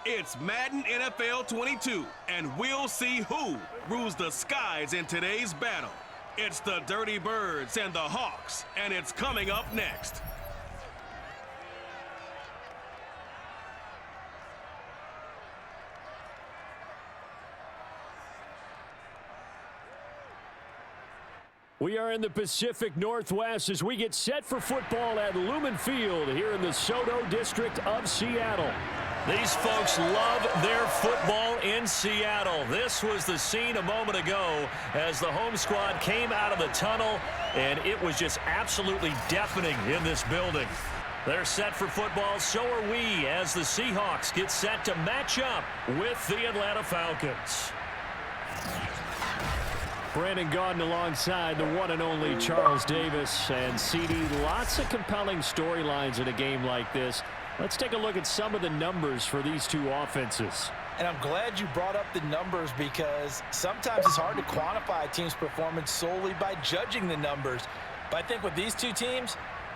It's Madden NFL 22, and we'll see who rules the skies in today's battle. It's the Dirty Birds and the Hawks, and it's coming up next. We are in the Pacific Northwest as we get set for football at Lumen Field here in the Soto District of Seattle. These folks love their football in Seattle. This was the scene a moment ago as the home squad came out of the tunnel, and it was just absolutely deafening in this building. They're set for football, so are we, as the Seahawks get set to match up with the Atlanta Falcons. Brandon Gaudin alongside the one and only Charles Davis. And CD, lots of compelling storylines in a game like this. Let's take a look at some of the numbers for these two offenses. And I'm glad you brought up the numbers because sometimes it's hard to quantify a team's performance solely by judging the numbers. But I think with these two teams,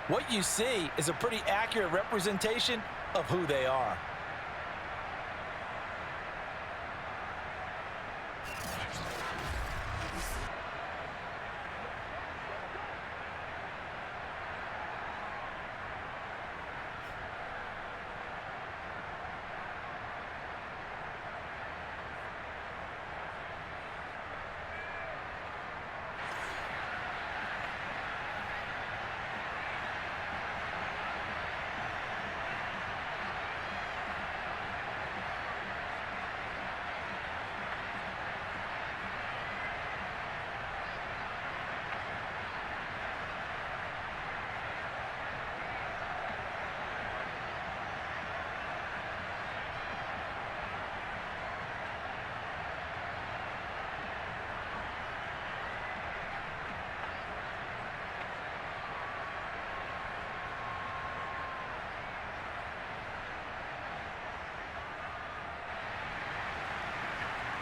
what you see is a pretty accurate representation of who they are.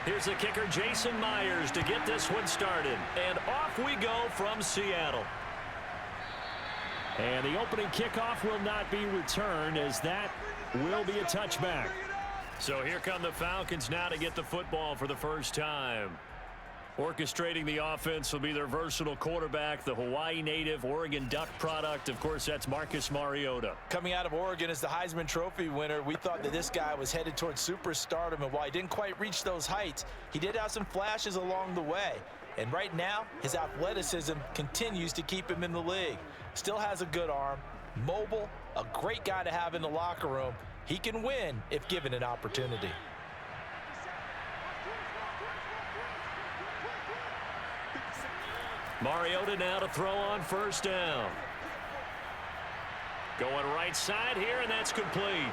Here's the kicker, Jason Myers, to get this one started. And off we go from Seattle. And the opening kickoff will not be returned, as that will be a touchback. So here come the Falcons now to get the football for the first time. Orchestrating the offense will be their versatile quarterback, the Hawaii native, Oregon Duck product. Of course, that's Marcus Mariota. Coming out of Oregon as the Heisman Trophy winner, we thought that this guy was headed towards superstardom, and while he didn't quite reach those heights, he did have some flashes along the way. And right now, his athleticism continues to keep him in the league. Still has a good arm, mobile, a great guy to have in the locker room. He can win if given an opportunity. Mariota now to throw on first down. Going right side here, and that's complete.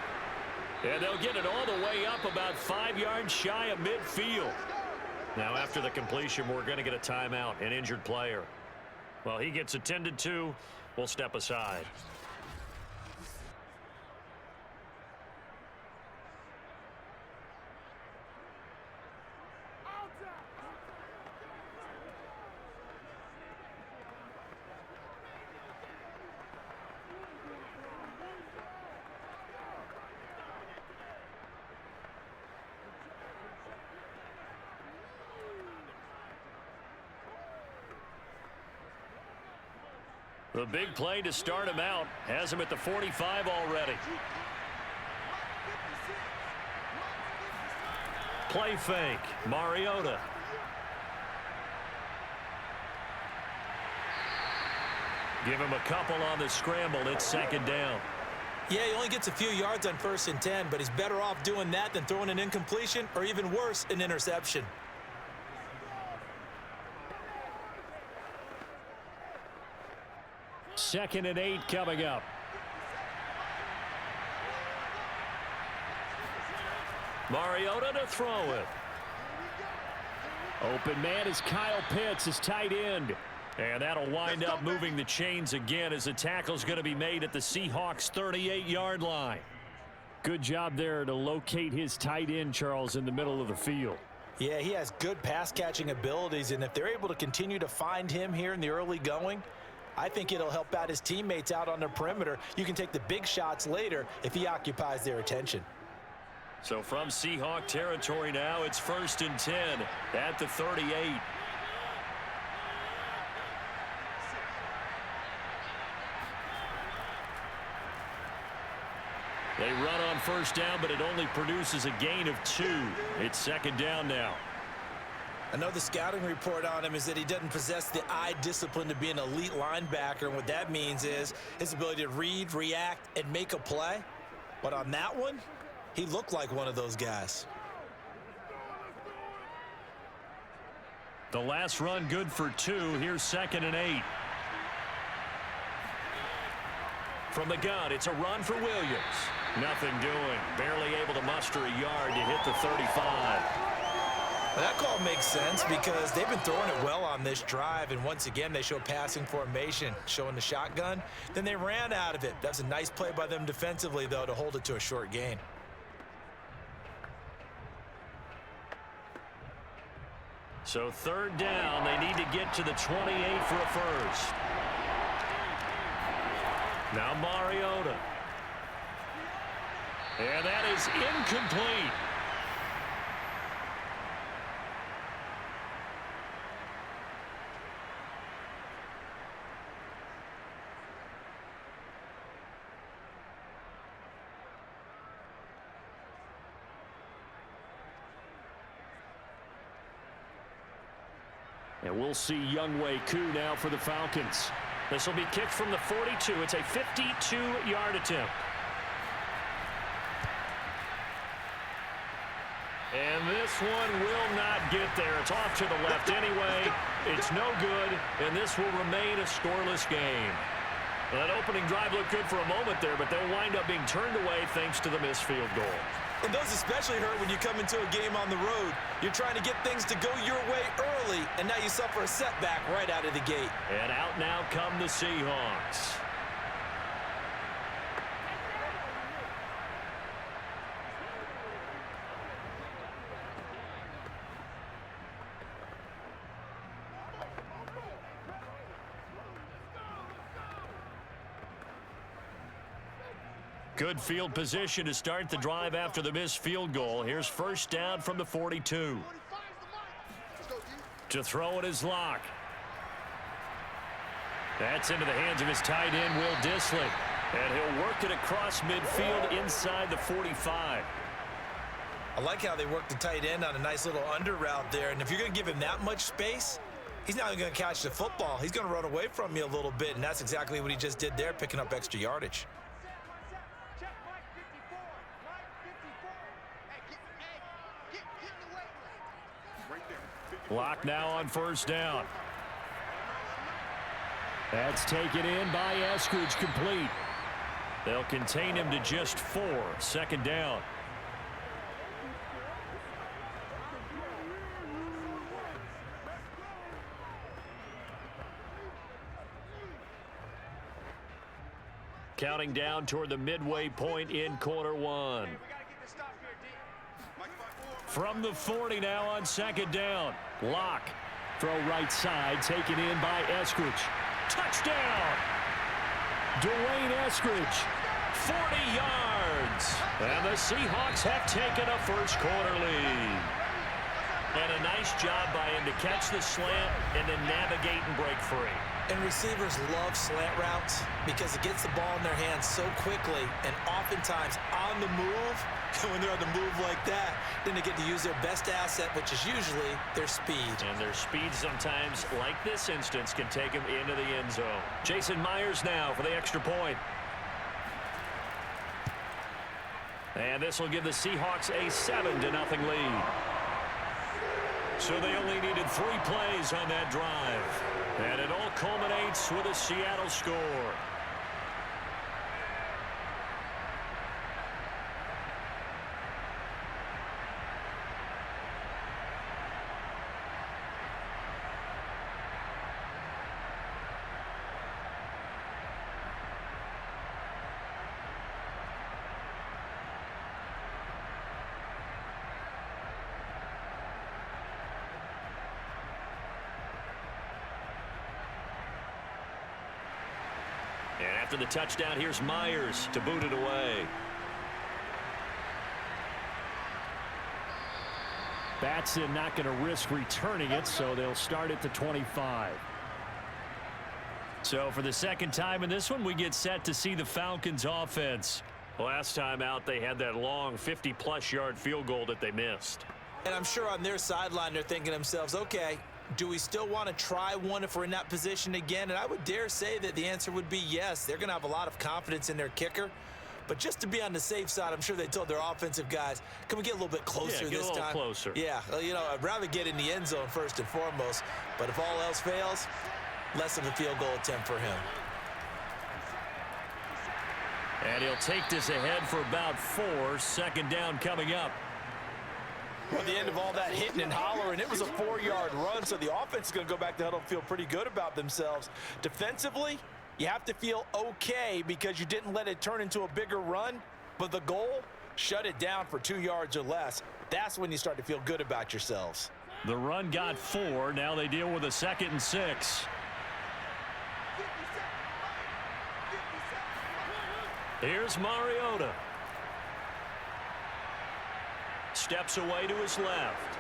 And they'll get it all the way up about 5 yards shy of midfield. Now after the completion, we're going to get a timeout, an injured player. Well, he gets attended to. We'll step aside. The big play to start him out has him at the 45 already. Play fake. Mariota. Give him a couple on the scramble. It's second down. Yeah, he only gets a few yards on 1st and 10, but he's better off doing that than throwing an incompletion or even worse, an interception. Second and 8 coming up. Mariota to throw it. Open man is Kyle Pitts, his tight end. And that'll wind up moving the chains again as the tackle's going to be made at the Seahawks' 38-yard line. Good job there to locate his tight end, Charles, in the middle of the field. Yeah, he has good pass-catching abilities, and if they're able to continue to find him here in the early going, I think it'll help out his teammates out on the perimeter. You can take the big shots later if he occupies their attention. So from Seahawk territory now, it's 1st and 10 at the 38. They run on 1st down, but it only produces a gain of 2. It's 2nd down now. I know the scouting report on him is that he doesn't possess the eye discipline to be an elite linebacker. And what that means is his ability to read, react, and make a play. But on that one, he looked like one of those guys. The last run good for 2. Here's 2nd and 8. From the gun, it's a run for Williams. Nothing doing. Barely able to muster a yard to hit the 35. Well, that call makes sense because they've been throwing it well on this drive, and once again they show passing formation, showing the shotgun. Then they ran out of it. That was a nice play by them defensively, though, to hold it to a short gain. So 3rd down, they need to get to the 28 for a first. Now Mariota. And that is incomplete. And we'll see Younghoe Koo now for the Falcons. This will be kicked from the 42. It's a 52-yard attempt. And this one will not get there. It's off to the left anyway. It's no good, and this will remain a scoreless game. Well, that opening drive looked good for a moment there, but they'll wind up being turned away thanks to the missed field goal. And those especially hurt when you come into a game on the road. You're trying to get things to go your way early, and now you suffer a setback right out of the gate. And out now come the Seahawks. Good field position to start the drive after the missed field goal. Here's 1st down from the 42. To throw it is Locke. That's into the hands of his tight end, Will Dissly. And he'll work it across midfield inside the 45. I like how they work the tight end on a nice little under route there. And if you're going to give him that much space, he's not going to catch the football. He's going to run away from you a little bit, and that's exactly what he just did there, picking up extra yardage. Locke now on 1st down. That's taken in by Eskridge, complete. They'll contain him to just 4. 2nd down. Counting down toward the midway point in quarter 1. From the 40 now on 2nd down. Locke. Throw right side, taken in by Eskridge. Touchdown! Dwayne Eskridge, 40 yards. And the Seahawks have taken a first quarter lead. And a nice job by him to catch the slant and then navigate and break free. And receivers love slant routes because it gets the ball in their hands so quickly and oftentimes on the move. And when they're on the move like that, then they get to use their best asset, which is usually their speed. And their speed sometimes, like this instance, can take them into the end zone. Jason Myers now for the extra point. And this will give the Seahawks a 7-0 lead. So they only needed 3 plays on that drive. And it all culminates with a Seattle score. And after the touchdown, here's Myers to boot it away. Batson not going to risk returning it, so they'll start at the 25. So for the second time in this one, we get set to see the Falcons offense. Last time out, they had that long 50-plus yard field goal that they missed. And I'm sure on their sideline, they're thinking to themselves, okay, do we still want to try one if we're in that position again? And I would dare say that the answer would be yes. They're going to have a lot of confidence in their kicker. But just to be on the safe side, I'm sure they told their offensive guys, can we get a little bit closer this time? Closer. Yeah, well, you know, I'd rather get in the end zone first and foremost. But if all else fails, less of a field goal attempt for him. And he'll take this ahead for about 4. Second down coming up. Well, at the end of all that hitting and hollering, it was a 4-yard run, so the offense is going to go back to huddle and feel pretty good about themselves. Defensively, you have to feel okay because you didn't let it turn into a bigger run, but the goal, shut it down for 2 yards or less. That's when you start to feel good about yourselves. The run got 4. Now they deal with a 2nd and 6. Here's Mariota. Steps away to his left.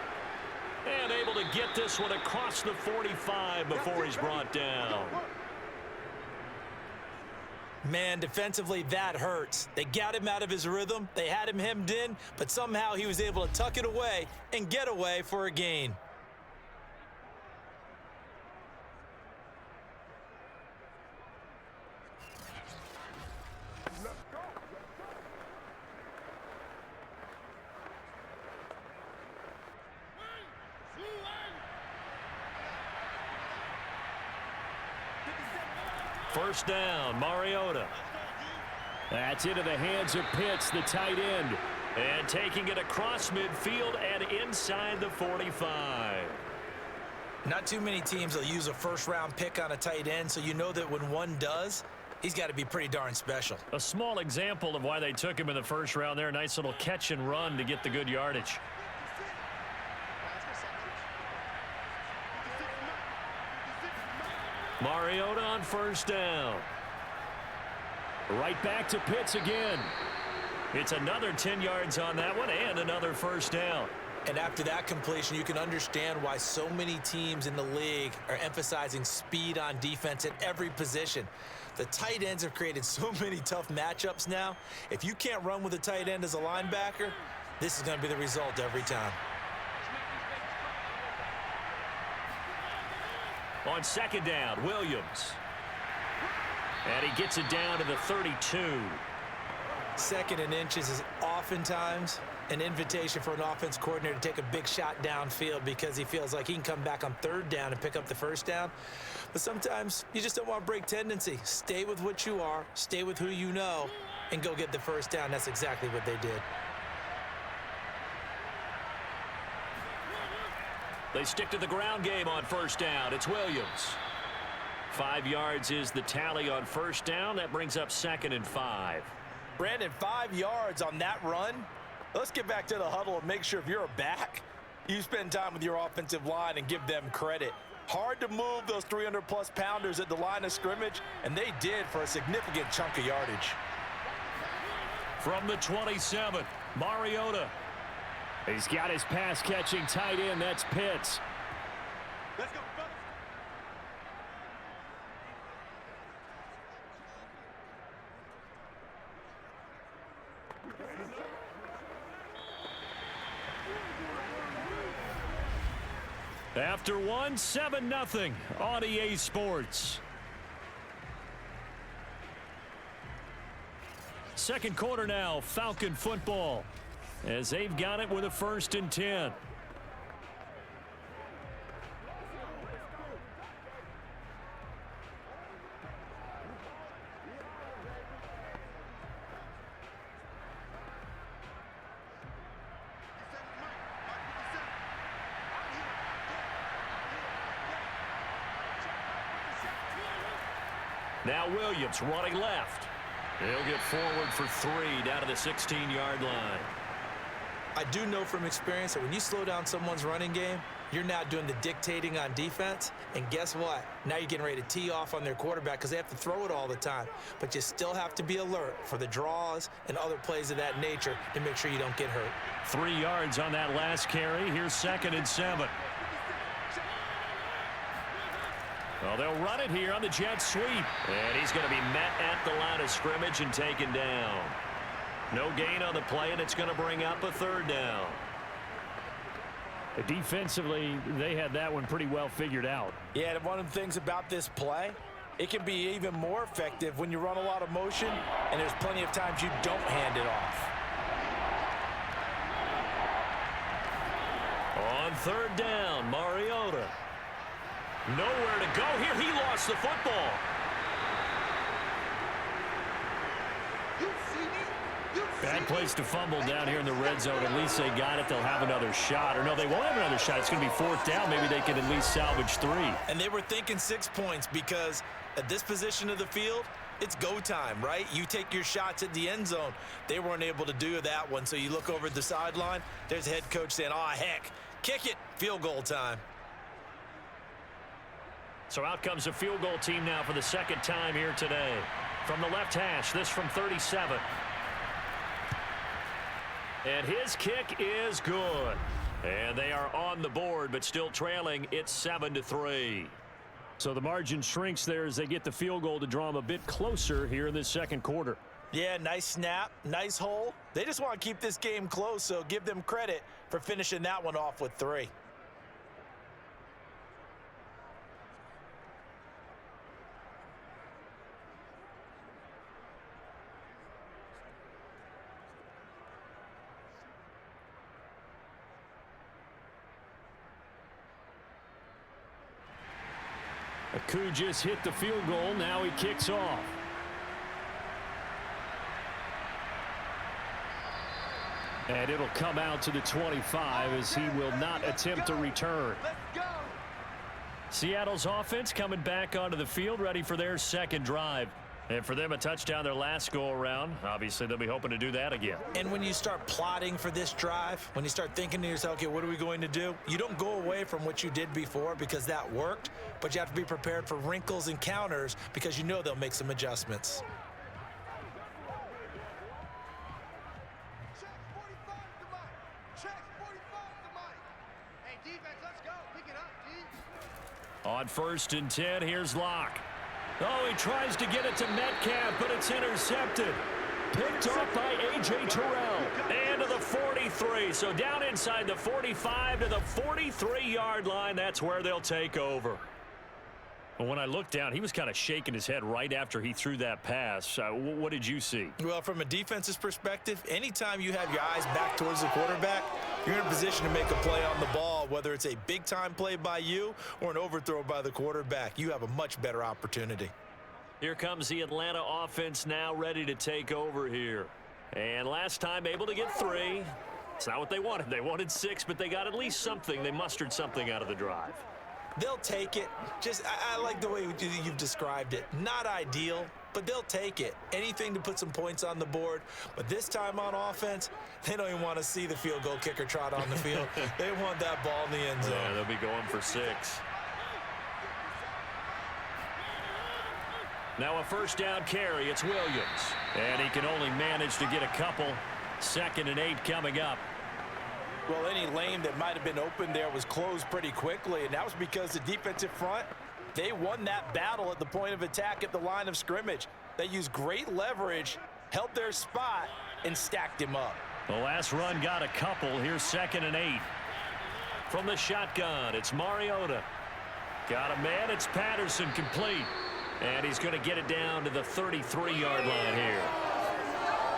And able to get this one across the 45 before he's brought down. Man, defensively, that hurts. They got him out of his rhythm. They had him hemmed in, but somehow he was able to tuck it away and get away for a gain. First down, Mariota. That's into the hands of Pitts, the tight end. And taking it across midfield and inside the 45. Not too many teams will use a first-round pick on a tight end, so you know that when one does, he's got to be pretty darn special. A small example of why they took him in the first round there. Nice little catch and run to get the good yardage. Mariota on first down. Right back to Pitts again. It's another 10 yards on that one and another first down. And after that completion, you can understand why so many teams in the league are emphasizing speed on defense at every position. The tight ends have created so many tough matchups now. If you can't run with a tight end as a linebacker, this is going to be the result every time. On second down, Williams. And he gets it down to the 32. Second and inches is oftentimes an invitation for an offense coordinator to take a big shot downfield because he feels like he can come back on third down and pick up the first down. But sometimes you just don't want to break tendency. Stay with what you are, stay with who you know, and go get the first down. That's exactly what they did. They stick to the ground game on first down. It's Williams. 5 yards is the tally on first down. That brings up 2nd and 5. Brandon, 5 yards on that run. Let's get back to the huddle and make sure if you're a back, you spend time with your offensive line and give them credit. Hard to move those 300-plus pounders at the line of scrimmage, and they did for a significant chunk of yardage. From the 27, Mariota. He's got his pass-catching tight end. That's Pitts. Let's go. After one, 7-0 on EA Sports. Second quarter now, Falcon football, as they've got it with a 1st and 10. Now Williams running left. He'll get forward for 3 down to the 16-yard line. I do know from experience that when you slow down someone's running game, You're now doing the dictating on defense, and guess what? Now you're getting ready to tee off on their quarterback because they have to throw it all the time. But you still have to be alert for the draws and other plays of that nature to make sure you don't get hurt. 3 yards on that last carry. Here's 2nd and 7. Well, they'll run it here on the jet sweep. And he's going to be met at the line of scrimmage and taken down. No gain on the play, and it's going to bring up a 3rd down. Defensively, they had that one pretty well figured out. Yeah, and one of the things about this play, it can be even more effective when you run a lot of motion, and there's plenty of times you don't hand it off. On 3rd down, Mariota. Nowhere to go here. He lost the football. Bad place to fumble down here in the red zone. At least they got it. They'll have another shot. Or no, they won't have another shot. It's going to be 4th down. Maybe they can at least salvage 3. And they were thinking 6 points because at this position of the field, it's go time, right? You take your shots at the end zone. They weren't able to do that one. So you look over at the sideline. There's the head coach saying, oh, heck, kick it. Field goal time. So out comes a field goal team now for the 2nd time here today. From the left hash, this from 37. And his kick is good. And they are on the board, but still trailing. It's 7-3. So the margin shrinks there as they get the field goal to draw them a bit closer here in this 2nd quarter. Yeah, nice snap, nice hole. They just want to keep this game close, so give them credit for finishing that one off with 3. Aku just hit the field goal. Now he kicks off. And it'll come out to the 25 as he will not attempt a return. Seattle's offense coming back onto the field, ready for their 2nd drive. And for them, a touchdown their last go-around. Obviously, they'll be hoping to do that again. And when you start plotting for this drive, when you start thinking to yourself, okay, what are we going to do? You don't go away from what you did before because that worked, but you have to be prepared for wrinkles and counters because you know they'll make some adjustments. On 1st and 10, here's Locke. Oh, he tries to get it to Metcalf, but it's intercepted. Picked off by A.J. Terrell. And to the 43. So down inside the 45 to the 43-yard line. That's where they'll take over. Well, when I looked down, he was kind of shaking his head right after he threw that pass. What did you see? Well, from a defense's perspective, anytime you have your eyes back towards the quarterback, you're in a position to make a play on the ball, whether it's a big-time play by you or an overthrow by the quarterback. You have a much better opportunity. Here comes the Atlanta offense now ready to take over here. And last time able to get 3. It's not what they wanted. They wanted 6, but they got at least something. They mustered something out of the drive. They'll take it. I like the way you've described it. Not ideal, but they'll take it. Anything to put some points on the board. But this time on offense, they don't even want to see the field goal kicker trot on the field. They want that ball in the end zone. Yeah, they'll be going for 6. Now a 1st down carry. It's Williams. And he can only manage to get a couple. 2nd and 8 coming up. Well, any lane that might have been open there was closed pretty quickly, and that was because the defensive front, they won that battle at the point of attack at the line of scrimmage. They used great leverage, held their spot, and stacked him up. The last run got a couple. Here's 2nd and 8. From the shotgun, it's Mariota. Got a man. It's Patterson complete. And he's going to get it down to the 33-yard line here.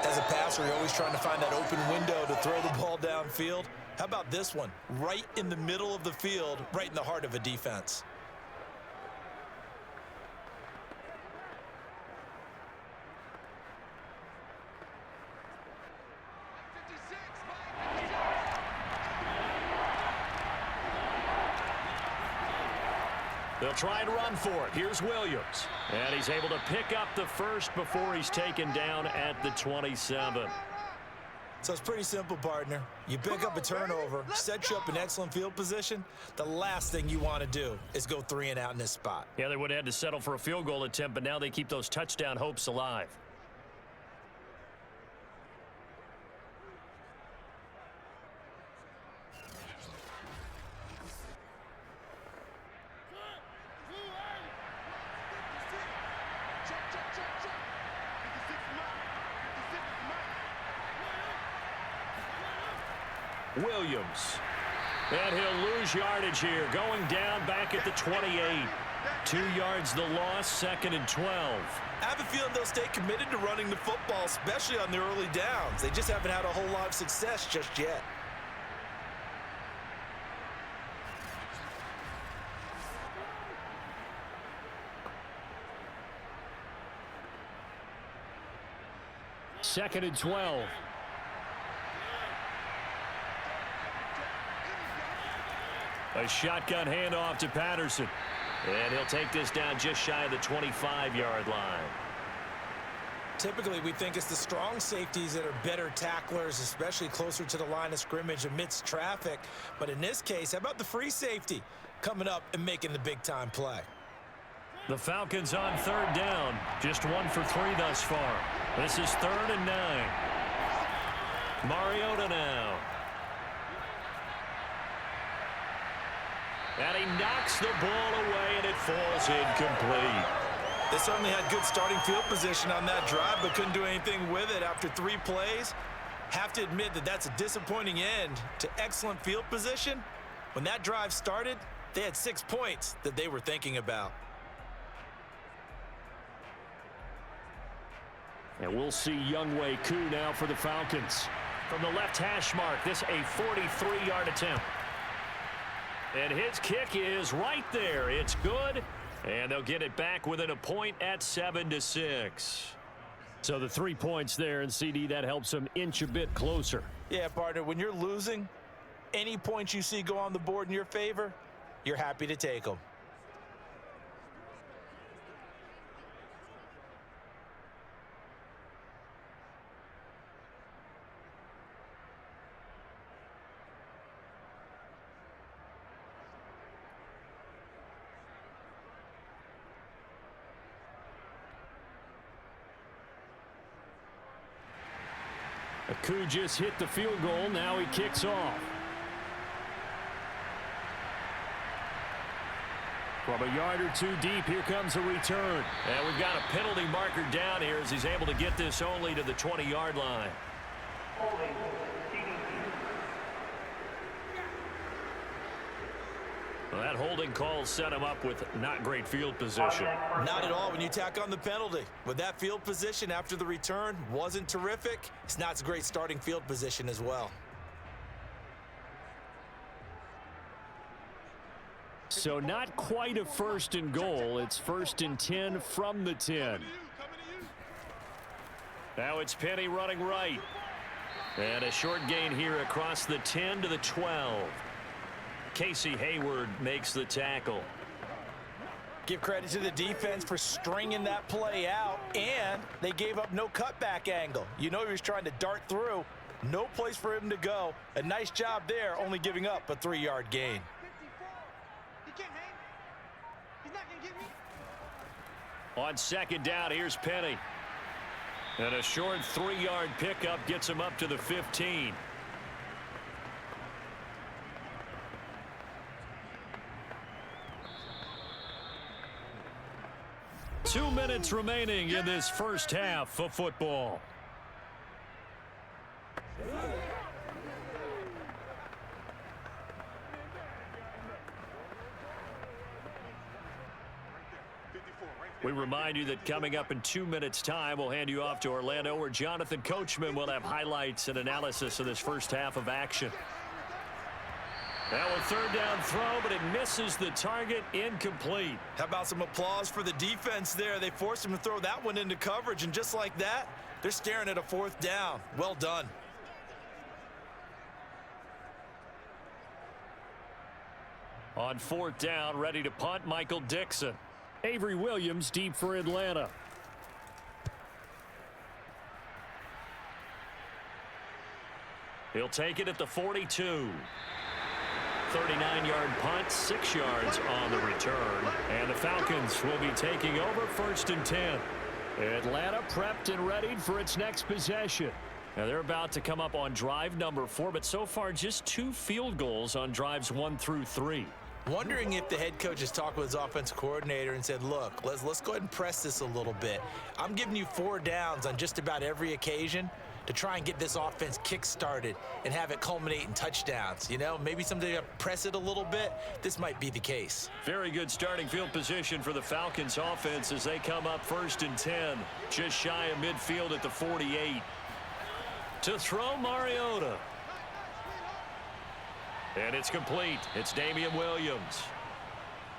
As a passer, you're always trying to find that open window to throw the ball downfield. How about this one? Right in the middle of the field, right in the heart of a defense. They'll try and run for it. Here's Williams. And he's able to pick up the 1st before he's taken down at the 27. So it's pretty simple, partner. You pick up a turnover, set you up in excellent field position. The last thing you want to do is go 3 and out in this spot. Yeah, they would have had to settle for a field goal attempt, but now they keep those touchdown hopes alive. Williams. And he'll lose yardage here. Going down back at the 28. 2 yards the loss, 2nd and 12. I have a feeling they'll stay committed to running the football, especially on the early downs. They just haven't had a whole lot of success just yet. Second and 12. A shotgun handoff to Patterson. And he'll take this down just shy of the 25-yard line. Typically, we think it's the strong safeties that are better tacklers, especially closer to the line of scrimmage amidst traffic. But in this case, how about the free safety coming up and making the big-time play? The Falcons on 3rd down. Just 1 for 3 thus far. This is 3rd and 9. Mariota now. And he knocks the ball away, and it falls incomplete. They certainly had good starting field position on that drive, but couldn't do anything with it after 3 plays. Have to admit that that's a disappointing end to excellent field position. When that drive started, they had 6 points that they were thinking about. And we'll see Younghoe Koo now for the Falcons. From the left hash mark, this a 43-yard attempt. And his kick is right there. It's good. And they'll get it back within a point at 7-6. So the 3 points there, and CD, that helps them inch a bit closer. Yeah, partner, when you're losing, any points you see go on the board in your favor, you're happy to take them. Koo just hit the field goal. Now he kicks off. From a yard or 2 deep, here comes a return. And we've got a penalty marker down here as he's able to get this only to the 20-yard line. Well, that holding call set him up with not great field position. Not at all when you tack on the penalty. With that field position after the return wasn't terrific, it's not a great starting field position as well. So not quite a 1st and goal. It's 1st and 10 from the 10. Now it's Penny running right. And a short gain here across the 10 to the 12. Casey Hayward makes the tackle. Give credit to the defense for stringing that play out, and they gave up no cutback angle. You know he was trying to dart through. No place for him to go. A nice job there, only giving up a 3-yard gain. On 2nd down, here's Penny. And a short 3-yard pickup gets him up to the 15. Two minutes remaining in this first half of football. We remind you that coming up in 2 minutes' time, we'll hand you off to Orlando, where Jonathan Coachman will have highlights and analysis of this first half of action. Now a 3rd down throw, but it misses the target, incomplete. How about some applause for the defense there? They forced him to throw that one into coverage, and just like that, they're staring at a 4th down. Well done. On 4th down, ready to punt, Michael Dixon. Avery Williams deep for Atlanta. He'll take it at the 42. 39-yard punt, 6 yards on the return. And the Falcons will be taking over 1st and 10. Atlanta prepped and readied for its next possession. Now they're about to come up on drive number 4, but so far just 2 field goals on drives 1 through 3. Wondering if the head coach has talked with his offensive coordinator and said, look, let's go ahead and press this a little bit. I'm giving you 4 downs on just about every occasion to try and get this offense kick-started and have it culminate in touchdowns. You know, maybe someday you press it a little bit. This might be the case. Very good starting field position for the Falcons offense as they come up 1st and 10, just shy of midfield at the 48. To throw, Mariota. And it's complete. It's Damian Williams.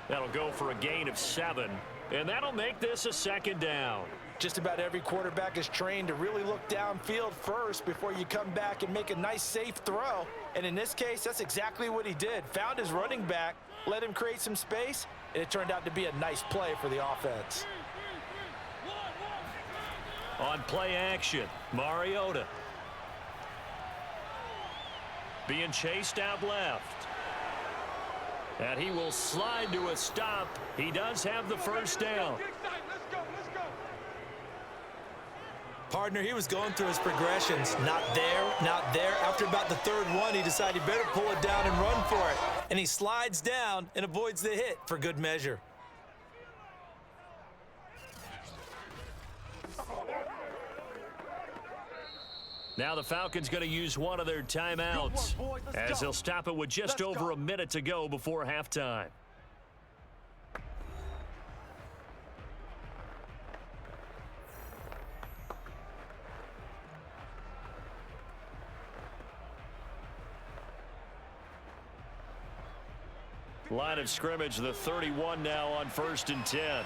That'll go for a gain of 7, and that'll make this a 2nd down. Just about every quarterback is trained to really look downfield first before you come back and make a nice, safe throw. And in this case, that's exactly what he did. Found his running back, let him create some space, and it turned out to be a nice play for the offense. On play action, Mariota. Being chased out left. And he will slide to a stop. He does have the 1st down. Partner, he was going through his progressions. Not there, not there. After about the 3rd one, he decided he better pull it down and run for it. And he slides down and avoids the hit for good measure. Now the Falcons going to use one of their timeouts as they'll stop it with just over a minute to go before halftime. Line of scrimmage, the 31 now on 1st and 10.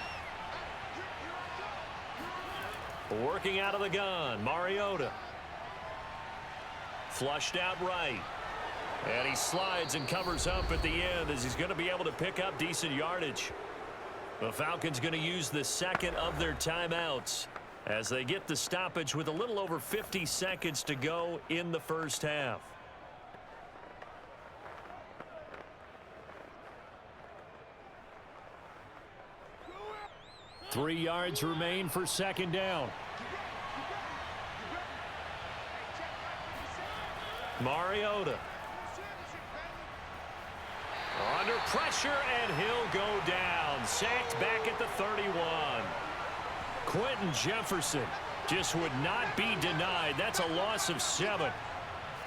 Working out of the gun, Mariota. Flushed out right. And he slides and covers up at the end as he's going to be able to pick up decent yardage. The Falcons going to use the 2nd of their timeouts as they get the stoppage with a little over 50 seconds to go in the 1st half. Three yards remain for 2nd down. Mariota. Under pressure, and he'll go down. Sacked back at the 31. Quentin Jefferson just would not be denied. That's a loss of 7.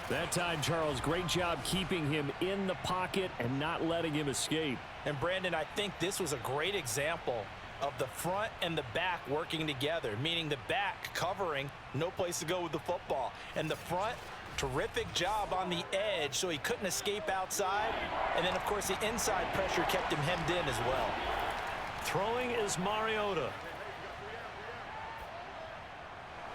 That time, Charles, great job keeping him in the pocket and not letting him escape. And Brandon, I think this was a great example of the front and the back working together, meaning the back covering, no place to go with the football, and the front, terrific job on the edge so he couldn't escape outside, and then of course the inside pressure kept him hemmed in as well. Throwing is Mariota.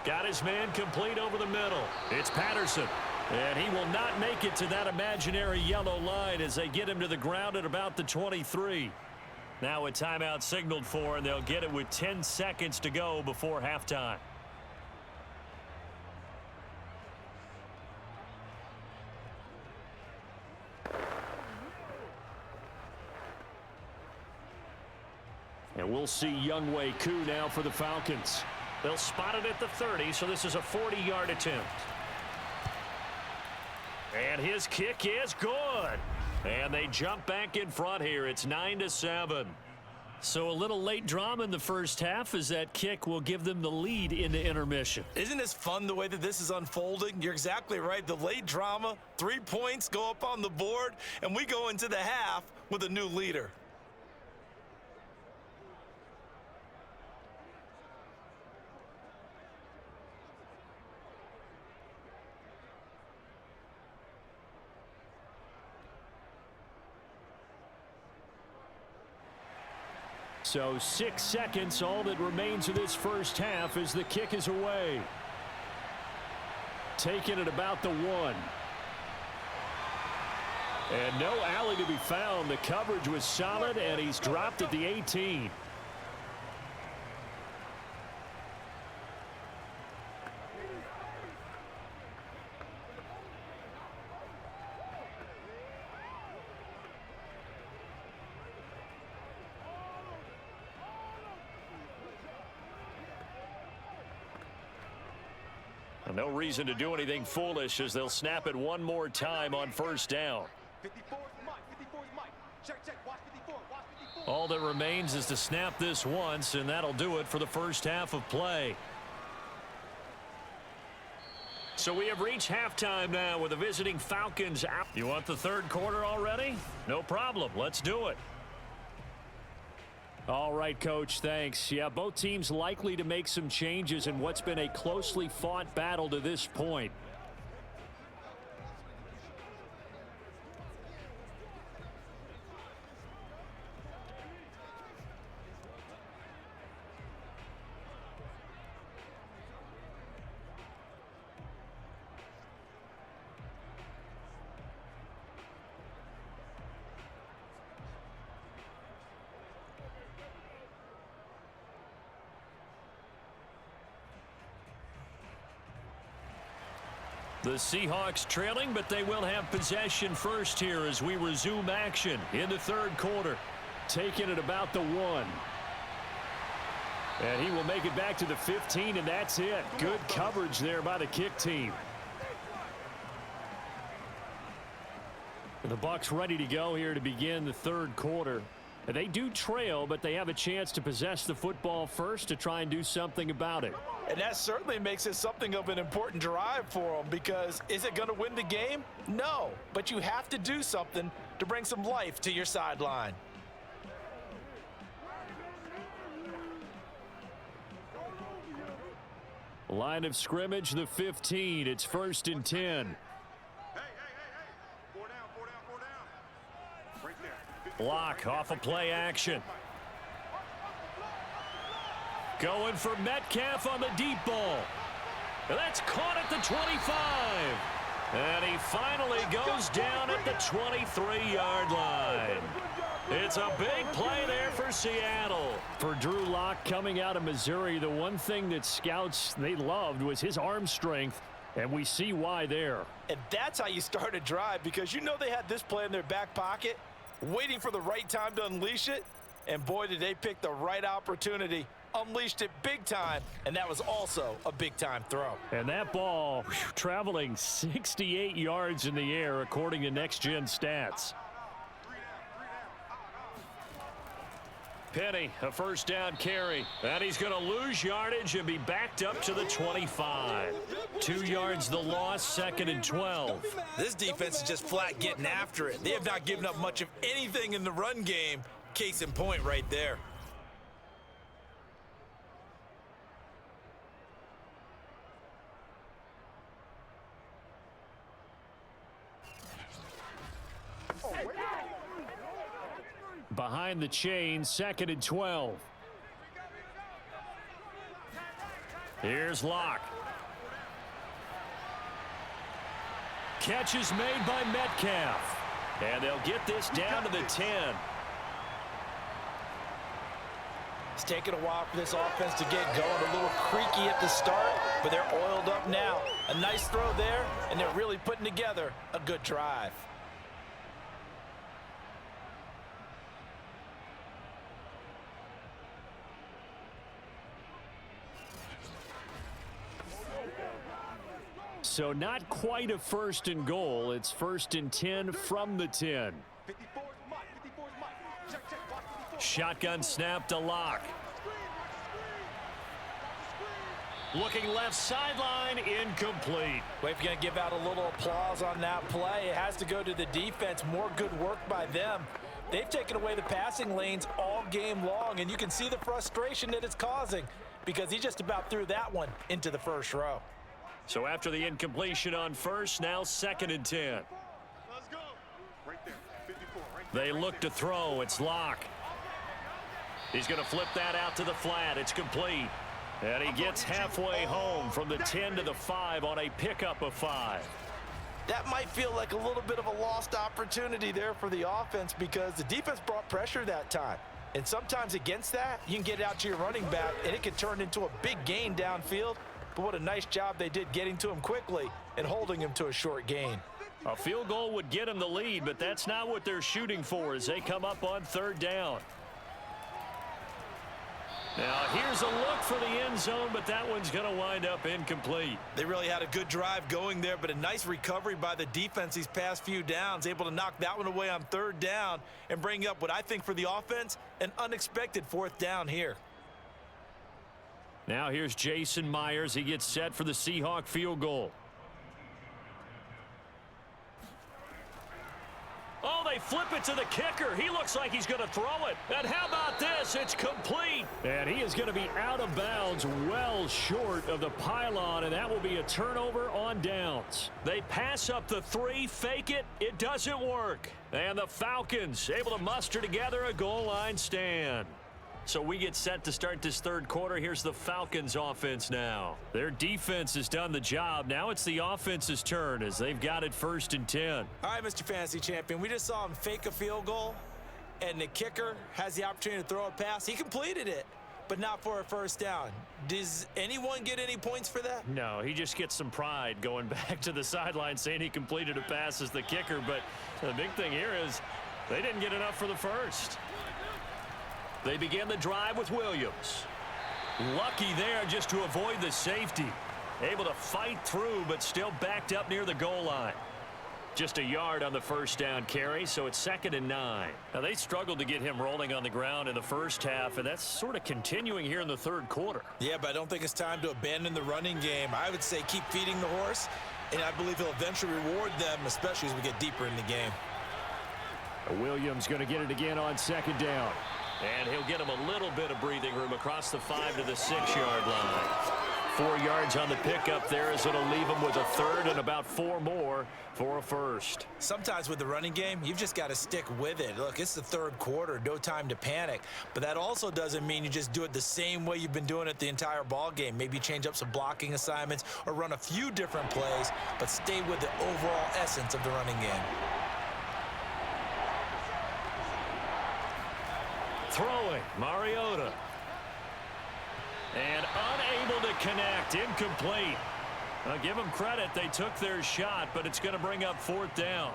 Got his man complete over the middle. It's Patterson, and he will not make it to that imaginary yellow line as they get him to the ground at about the 23. Now a timeout signaled for, and they'll get it with 10 seconds to go before halftime. And we'll see Younghoe Koo now for the Falcons. They'll spot it at the 30, so this is a 40-yard attempt. And his kick is good. And they jump back in front here. It's 9-7. So a little late drama in the first half as that kick will give them the lead into intermission. Isn't this fun the way that this is unfolding? You're exactly right. The late drama, 3 points go up on the board, and we go into the half with a new leader. So 6 seconds, all that remains of this first half as the kick is away. Taken at about the 1. And no alley to be found. The coverage was solid, and he's dropped at the 18. No reason to do anything foolish as they'll snap it one more time on first down. All that remains is to snap this once, and that'll do it for the first half of play. So we have reached halftime now with the visiting Falcons out. You want the third quarter already? No problem. Let's do it. All right, Coach, thanks. Yeah, both teams likely to make some changes in what's been a closely fought battle to this point. The Seahawks trailing, but they will have possession first here as we resume action in the third quarter. Taking it about the 1. And he will make it back to the 15, and that's it. Good coverage there by the kick team. The Bucs ready to go here to begin the third quarter. They do trail, but they have a chance to possess the football first to try and do something about it. And that certainly makes it something of an important drive for them, because is it going to win the game? No, but you have to do something to bring some life to your sideline. Line of scrimmage, the 15. It's 1st and 10. Block off a play action. Going for Metcalf on the deep ball. That's caught at the 25. And he finally goes down at the 23-yard line. It's a big play there for Seattle. For Drew Lock coming out of Missouri, the one thing that scouts they loved was his arm strength, and we see why there. And that's how you start a drive, because you know they had this play in their back pocket, waiting for the right time to unleash it. And boy, did they pick the right opportunity. Unleashed it big time, and that was also a big-time throw. And that ball traveling 68 yards in the air, according to Next Gen Stats. Penny, a first down carry. And he's going to lose yardage and be backed up to the 25. 2 yards the loss, 2nd and 12. This defense is just flat getting after it. They have not given up much of anything in the run game. Case in point right there. Behind the chain, 2nd and 12. Here's Locke. Catch is made by Metcalf. And they'll get this down to the 10. It's taken a while for this offense to get going. A little creaky at the start, but they're oiled up now. A nice throw there, and they're really putting together a good drive. So not quite a 1st and goal. It's 1st and 10 from the 10. Shotgun snap to Locke. Looking left sideline, incomplete. Well, if you're going to give out a little applause on that play, it has to go to the defense. More good work by them. They've taken away the passing lanes all game long, and you can see the frustration that it's causing, because he just about threw that one into the first row. So after the incompletion on first, now 2nd and 10. Let's go. Right there. 54, right there. They look to throw. It's Locke. He's going to flip that out to the flat. It's complete. And he gets halfway home from the 10 to the 5 on a pickup of 5. That might feel like a little bit of a lost opportunity there for the offense, because the defense brought pressure that time. And sometimes against that, you can get it out to your running back, and it can turn into a big gain downfield. But what a nice job they did getting to him quickly and holding him to a short gain. A field goal would get him the lead, but that's not what they're shooting for as they come up on 3rd down. Now, here's a look for the end zone, but that one's going to wind up incomplete. They really had a good drive going there, but a nice recovery by the defense these past few downs, able to knock that one away on third down and bring up what I think for the offense, an unexpected fourth down here. Now here's Jason Myers. He gets set for the Seahawk field goal. Oh, they flip it to the kicker. He looks like he's going to throw it. And how about this? It's complete. And he is going to be out of bounds well short of the pylon, and that will be a turnover on downs. They pass up the 3, fake it. It doesn't work. And the Falcons able to muster together a goal line stand. So we get set to start this third quarter. Here's the Falcons offense now. Their defense has done the job. Now it's the offense's turn as they've got it 1st and 10. All right, Mr. Fantasy Champion, we just saw him fake a field goal, and the kicker has the opportunity to throw a pass. He completed it, but not for a first down. Does anyone get any points for that? No, he just gets some pride going back to the sideline saying he completed a pass as the kicker. But the big thing here is they didn't get enough for the first. They begin the drive with Williams. Lucky there just to avoid the safety. Able to fight through, but still backed up near the goal line. Just a yard on the first down carry, so it's 2nd and 9. Now, they struggled to get him rolling on the ground in the first half, and that's sort of continuing here in the third quarter. Yeah, but I don't think it's time to abandon the running game. I would say keep feeding the horse, and I believe he'll eventually reward them, especially as we get deeper in the game. Williams going to get it again on 2nd down. And he'll get him a little bit of breathing room across the 5 to the 6-yard line. 4 yards on the pickup there as it'll leave him with a 3rd and about 4 more for a first. Sometimes with the running game, you've just got to stick with it. Look, it's the third quarter, no time to panic. But that also doesn't mean you just do it the same way you've been doing it the entire ball game. Maybe change up some blocking assignments or run a few different plays, but stay with the overall essence of the running game. Throwing, Mariota. And unable to connect, incomplete. I'll give them credit, they took their shot, but it's going to bring up 4th down.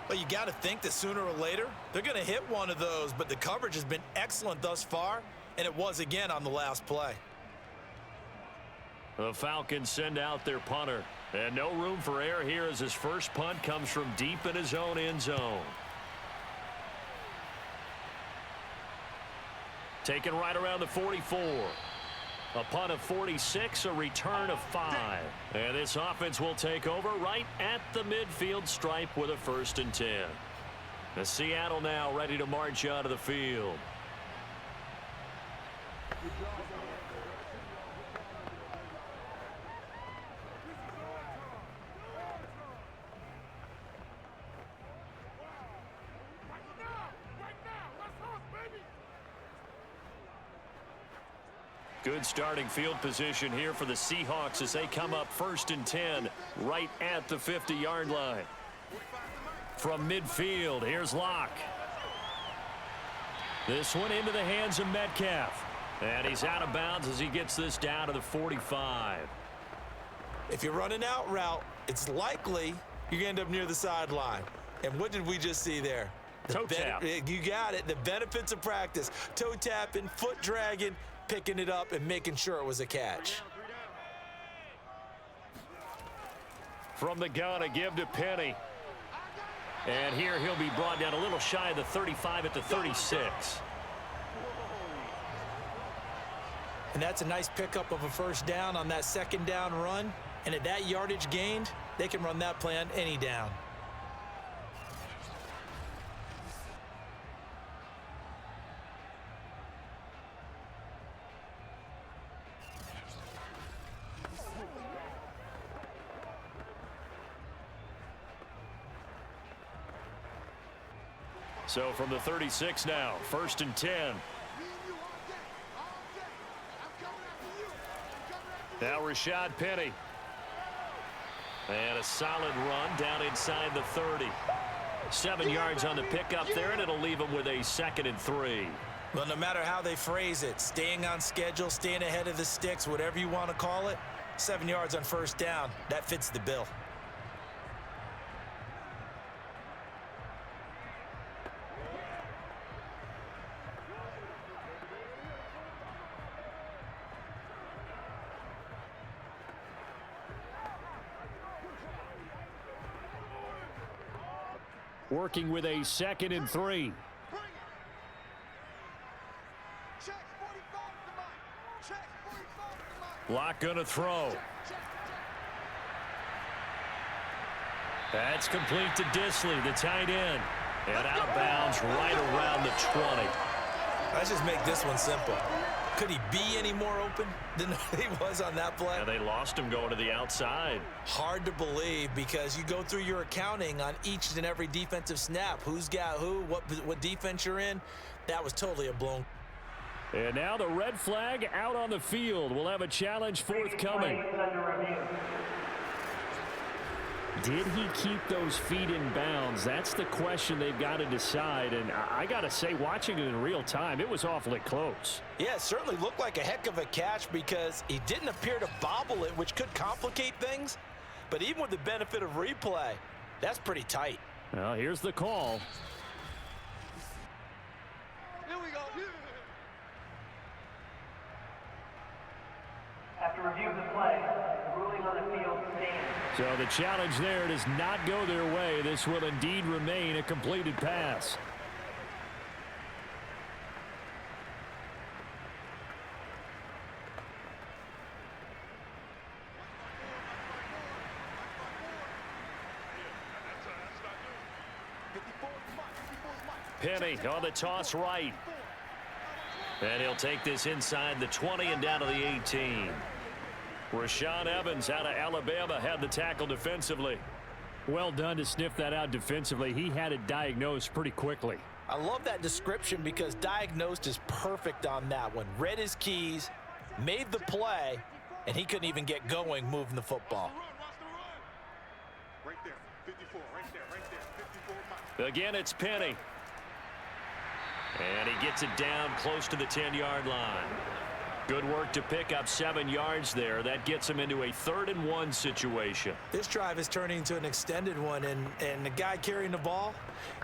Well, you got to think that sooner or later, they're going to hit one of those, but the coverage has been excellent thus far, and it was again on the last play. The Falcons send out their punter, and no room for error here as his first punt comes from deep in his own end zone. Taken right around the 44. A punt of 46, a return of 5. And this offense will take over right at the midfield stripe with a 1st and 10. The Seattle now ready to march out of the field. Good starting field position here for the Seahawks as they come up 1st and 10 right at the 50-yard line. From midfield, here's Locke. This one into the hands of Metcalf. And he's out of bounds as he gets this down to the 45. If you're running out route, it's likely you're going to end up near the sideline. And what did we just see there? Toe tap. You got it. The benefits of practice. Toe tapping, foot dragging, picking it up and making sure it was a catch. From the gun, a give to Penny. And here he'll be brought down a little shy of the 35 at the 36. And that's a nice pickup of a 1st down on that 2nd down run. And at that yardage gained, they can run that play on any down. So from the 36 now, 1st and 10. Now Rashad Penny. And a solid run down inside the 30. 7 yards on the pickup there, and it'll leave him with a 2nd and 3. Well, no matter how they phrase it, staying on schedule, staying ahead of the sticks, whatever you want to call it, 7 yards on 1st down, that fits the bill. Working with a 2nd and 3. Lock gonna throw. That's complete to Disley, the tight end. And out of bounds right around the 20. Let's just make this one simple. Could he be any more open than he was on that play? And they lost him going to the outside. Hard to believe because you go through your accounting on each and every defensive snap. Who's got who, what defense you're in. That was totally a blown. And now the red flag out on the field. We'll have a challenge forthcoming. Did he keep those feet in bounds? That's the question they've got to decide. And I got to say, watching it in real time, it was awfully close. Yeah, it certainly looked like a heck of a catch because he didn't appear to bobble it, which could complicate things. But even with the benefit of replay, that's pretty tight. Well, here's the call. Here we go. After review of the play, the ruling on the field stands. So the challenge there does not go their way. This will indeed remain a completed pass. Penny on the toss right. And he'll take this inside the 20 and down to the 18. Rashaan Evans out of Alabama had the tackle defensively. Well done to sniff that out defensively. He had it diagnosed pretty quickly. I love that description because diagnosed is perfect on that one. Read his keys, made the play, and he couldn't even get going moving the football. Right there, 54, right there, 54. Again, it's Penny. And he gets it down close to the 10-yard line. Good work to pick up 7 yards there. That gets him into a 3rd and 1 situation. This drive is turning into an extended one, and the guy carrying the ball,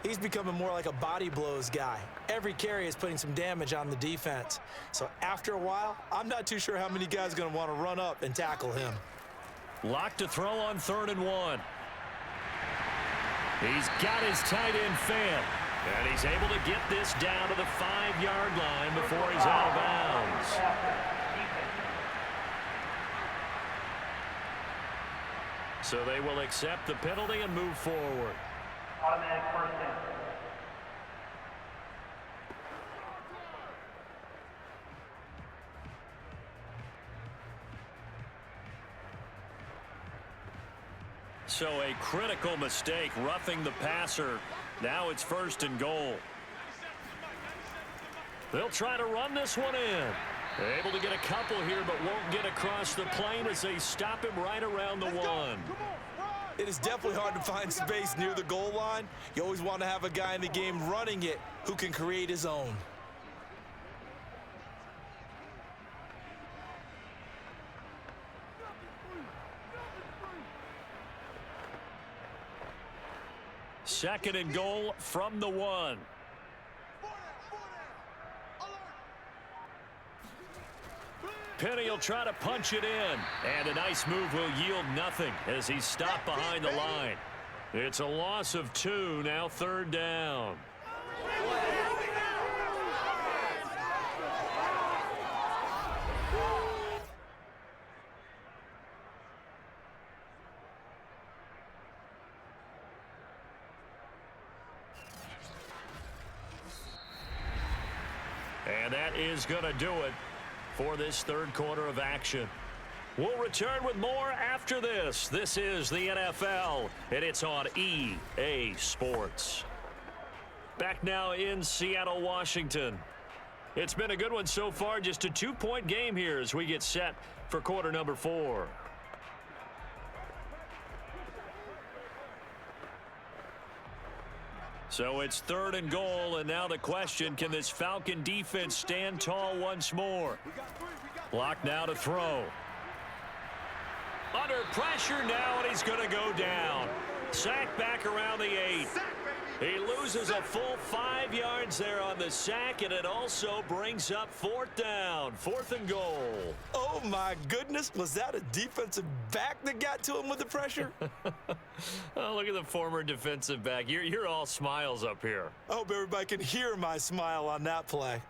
he's becoming more like a body blows guy. Every carry is putting some damage on the defense. So after a while, I'm not too sure how many guys are going to want to run up and tackle him. Lock to throw on 3rd and 1. He's got his tight end fan. And he's able to get this down to the 5-yard line before he's out of bounds. So they will accept the penalty and move forward. Automatic first down. So a critical mistake, roughing the passer. Now it's 1st and goal. They'll try to run this one in. They're able to get a couple here, but won't get across the plane as they stop him right around the 1. It is definitely hard to find space near the goal line. You always want to have a guy in the game running it who can create his own. Second and goal from the 1. Penny will try to punch it in. And a nice move will yield nothing as he's stopped behind the line. It's a loss of 2, now 3rd down. And that is going to do it for this 3rd quarter of action. We'll return with more after this. This is the NFL, and it's on EA Sports. Back now in Seattle, Washington. It's been a good one so far, just a 2-point game here as we get set for quarter number 4. So it's 3rd and goal, and now the question, can this Falcon defense stand tall once more? Block now to throw. Under pressure now, and he's going to go down. Sack back around the 8. He loses a full 5 yards there on the sack, and it also brings up 4th down. 4th and goal. Oh, my goodness. Was that a defensive back that got to him with the pressure? Oh, look at the former defensive back. You're all smiles up here. I hope everybody can hear my smile on that play.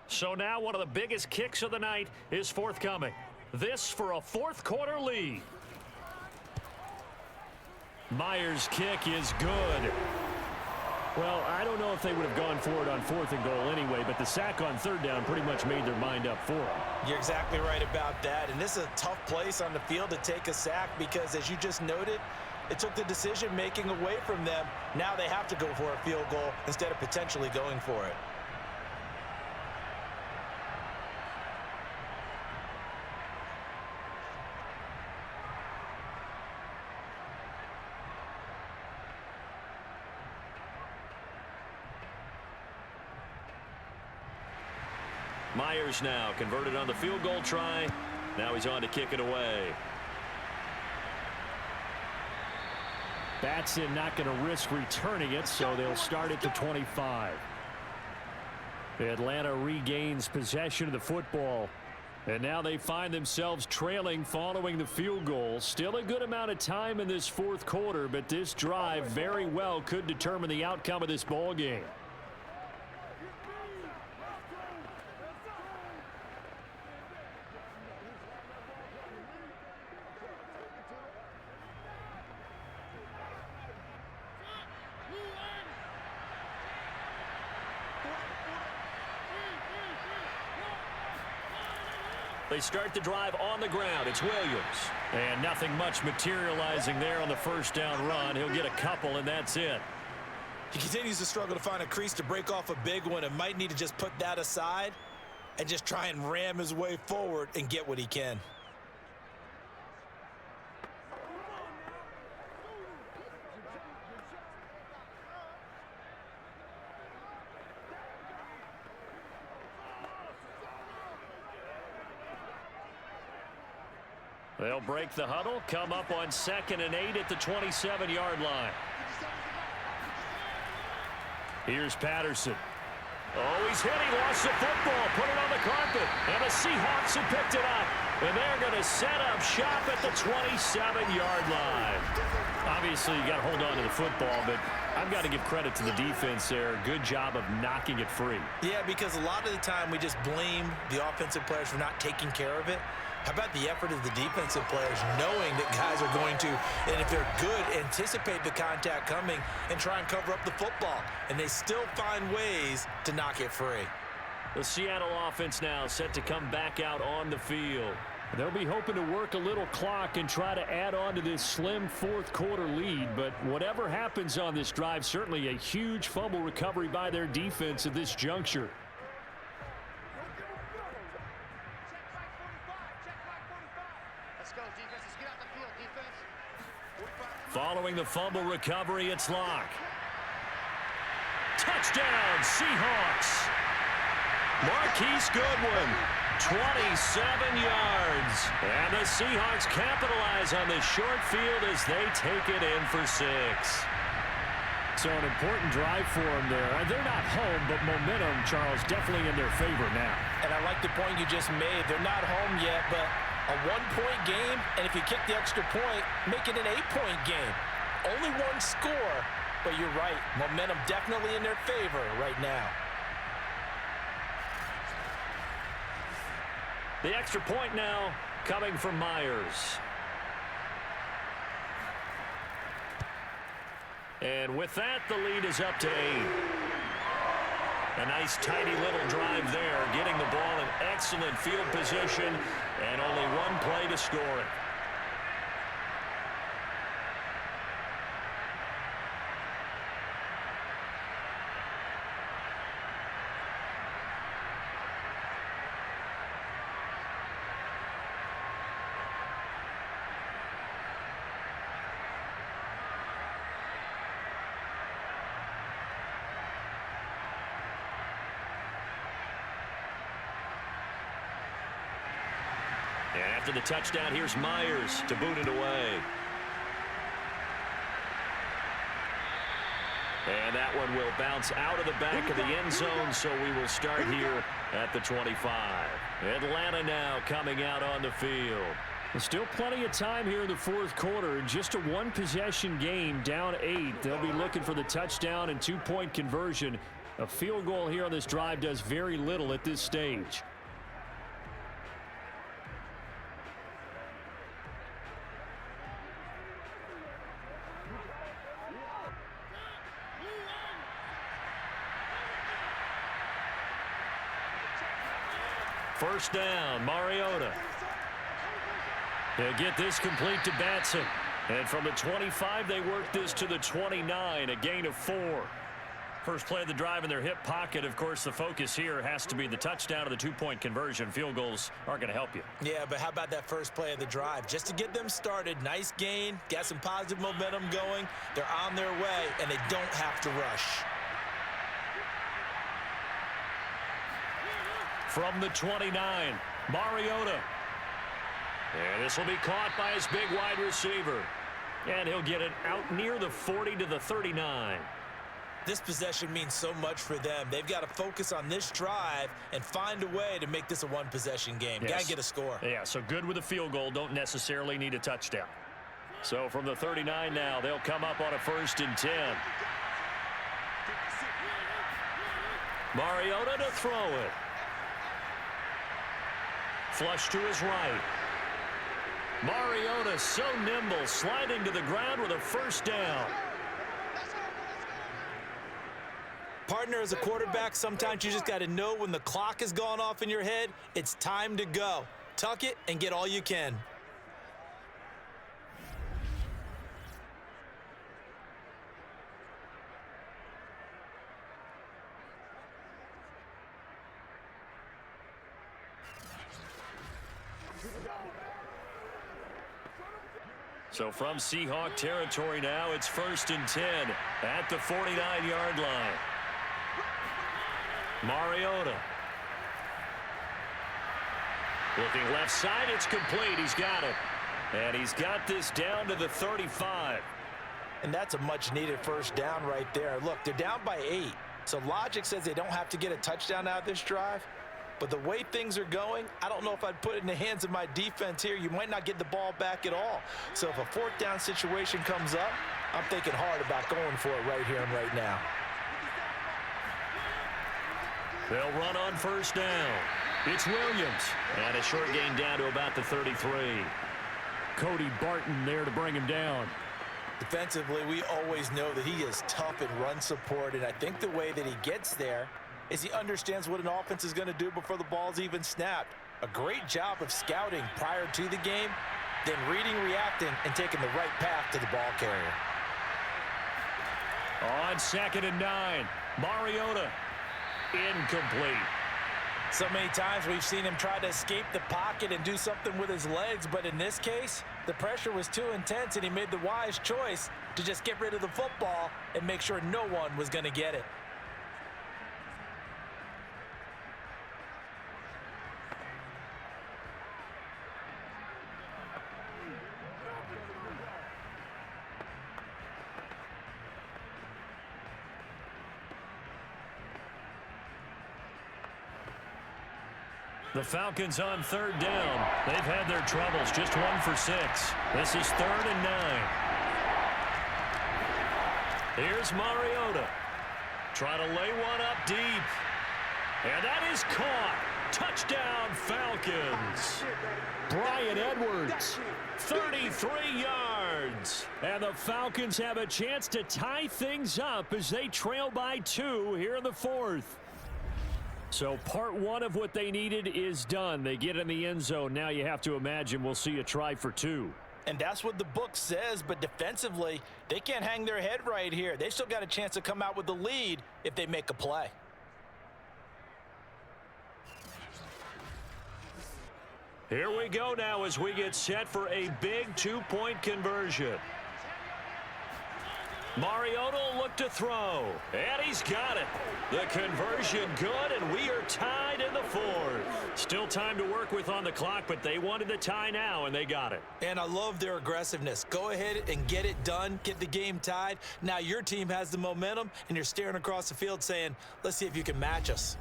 So now one of the biggest kicks of the night is forthcoming. This for a 4th quarter lead. Myers' kick is good. Well, I don't know if they would have gone for it on 4th and goal anyway, but the sack on 3rd down pretty much made their mind up for them. You're exactly right about that, and this is a tough place on the field to take a sack because, as you just noted, it took the decision-making away from them. Now they have to go for a field goal instead of potentially going for it. Myers now converted on the field goal try. Now he's on to kick it away. Batson not going to risk returning it, so they'll start at the 25. Atlanta regains possession of the football. And now they find themselves trailing following the field goal. Still a good amount of time in this 4th quarter, but this drive very well could determine the outcome of this ball game. They start the drive on the ground. It's Williams. And nothing much materializing there on the 1st down run. He'll get a couple, and that's it. He continues to struggle to find a crease to break off a big one and might need to just put that aside and just try and ram his way forward and get what he can. They'll break the huddle, come up on 2nd and 8 at the 27-yard line. Here's Patterson. Oh, he's hit. He lost the football. Put it on the carpet. And the Seahawks have picked it up. And they're going to set up shop at the 27-yard line. Obviously, you got to hold on to the football, but I've got to give credit to the defense there. Good job of knocking it free. Yeah, because a lot of the time we just blame the offensive players for not taking care of it. How about the effort of the defensive players knowing that guys are going to, and if they're good, anticipate the contact coming and try and cover up the football. And they still find ways to knock it free. The Seattle offense now set to come back out on the field. They'll be hoping to work a little clock and try to add on to this slim 4th quarter lead. But whatever happens on this drive, certainly a huge fumble recovery by their defense at this juncture. Following the fumble recovery, it's Locke. Touchdown, Seahawks. Marquise Goodwin, 27 yards. And the Seahawks capitalize on this short field as they take it in for 6. So an important drive for them there. They're not home, but momentum, Charles, definitely in their favor now. And I like the point you just made. They're not home yet, but a 1-point game, and if you kick the extra point, make it an 8-point game. Only one score, but you're right. Momentum definitely in their favor right now. The extra point now coming from Myers. And with that, the lead is up to 8. A nice, tidy little drive there, getting the ball in excellent field position, and only one play to score it. And after the touchdown, here's Myers to boot it away. And that one will bounce out of the back of the end zone, so we will start here at the 25. Atlanta now coming out on the field. Still plenty of time here in the fourth quarter. Just a one-possession game, down 8. They'll be looking for the touchdown and two-point conversion. A field goal here on this drive does very little at this stage. First down, Mariota. They'll get this complete to Batson. And from the 25, they work this to the 29, a gain of 4. First play of the drive in their hip pocket. Of course, the focus here has to be the touchdown or the two-point conversion. Field goals aren't going to help you. Yeah, but how about that first play of the drive? Just to get them started, nice gain, got some positive momentum going. They're on their way, and they don't have to rush. From the 29, Mariota. And this will be caught by his big wide receiver. And he'll get it out near the 40 to the 39. This possession means so much for them. They've got to focus on this drive and find a way to make this a one-possession game. Yes. Got to get a score. Yeah, so good with a field goal. Don't necessarily need a touchdown. So from the 39 now, they'll come up on a 1st and 10. Mariota to throw it. Flush to his right. Mariota so nimble, sliding to the ground with a first down. Partner, as a quarterback, sometimes you just got to know when the clock has gone off in your head, it's time to go. Tuck it and get all you can. So from Seahawk territory now, it's 1st and 10 at the 49-yard line. Mariota. Looking left side, it's complete. He's got it. And he's got this down to the 35. And that's a much-needed first down right there. Look, they're down by 8. So logic says they don't have to get a touchdown out of this drive. But the way things are going, I don't know if I'd put it in the hands of my defense here. You might not get the ball back at all. So if a 4th down situation comes up, I'm thinking hard about going for it right here and right now. They'll run on 1st down. It's Williams. And a short gain down to about the 33. Cody Barton there to bring him down. Defensively, we always know that he is tough in run support, and I think the way that he gets there is he understands what an offense is going to do before the ball's even snapped. A great job of scouting prior to the game, then reading, reacting, and taking the right path to the ball carrier. On 2nd and 9, Mariota. Incomplete. So many times we've seen him try to escape the pocket and do something with his legs, but in this case, the pressure was too intense, and he made the wise choice to just get rid of the football and make sure no one was going to get it. The Falcons on 3rd down. They've had their troubles, just 1 for 6. This is 3rd and 9. Here's Mariota. Trying to lay one up deep. And that is caught. Touchdown, Falcons. Brian Edwards. 33 yards. And the Falcons have a chance to tie things up as they trail by 2 here in the 4th. So part 1 of what they needed is done. They get in the end zone. Now you have to imagine we'll see a try for 2. And that's what the book says, but defensively, they can't hang their head right here. They've still got a chance to come out with the lead if they make a play. Here we go now as we get set for a big 2-point conversion. Mariota will look to throw, and he's got it. The conversion good, and we are tied in the fourth. Still time to work with on the clock, but they wanted the tie now, and they got it. And I love their aggressiveness. Go ahead and get it done, get the game tied. Now your team has the momentum, and you're staring across the field saying, let's see if you can match us.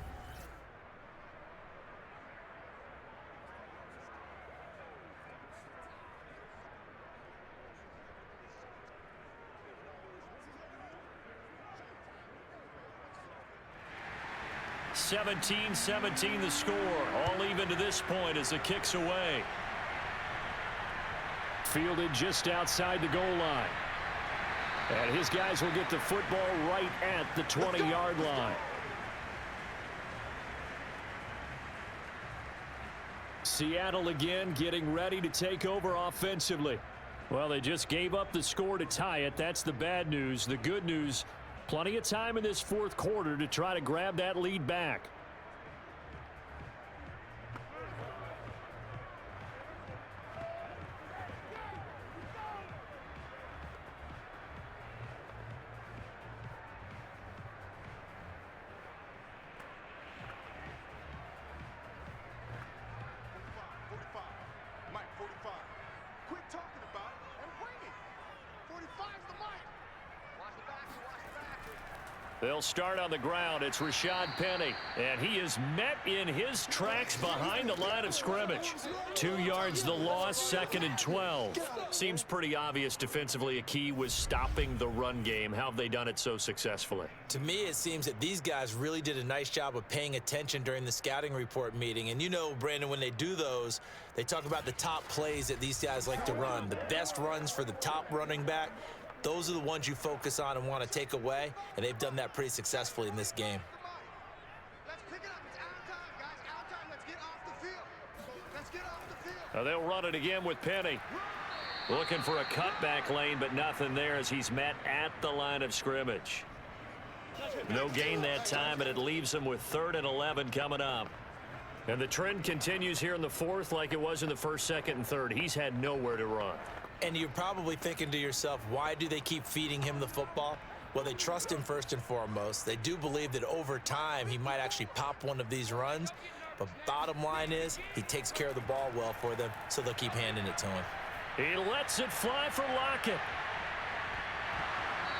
(17-17) the score. All even to this point as the kick's away. Fielded just outside the goal line. And his guys will get the football right at the 20-yard line. Seattle again getting ready to take over offensively. Well, they just gave up the score to tie it. That's the bad news. The good news, plenty of time in this fourth quarter to try to grab that lead back. They'll start on the ground. It's Rashad Penny, and he is met in his tracks behind the line of scrimmage. 2 yards the loss, 2nd and 12. Seems pretty obvious defensively a key was stopping the run game. How have they done it so successfully? To me, it seems that these guys really did a nice job of paying attention during the scouting report meeting. And you know, Brandon, when they do those, they talk about the top plays that these guys like to run, the best runs for the top running back. Those are the ones you focus on and want to take away, and they've done that pretty successfully in this game. Let's pick it up. It's our time, guys. Our time. Let's get off the field. Let's get off the field. Now they'll run it again with Penny. Looking for a cutback lane, but nothing there as he's met at the line of scrimmage. No gain that time, and it leaves him with 3rd and 11 coming up. And the trend continues here in the fourth like it was in the first, second, and third. He's had nowhere to run. And you're probably thinking to yourself, why do they keep feeding him the football? Well, they trust him first and foremost. They do believe that over time he might actually pop one of these runs. But bottom line is he takes care of the ball well for them, so they'll keep handing it to him. He lets it fly for Lockett.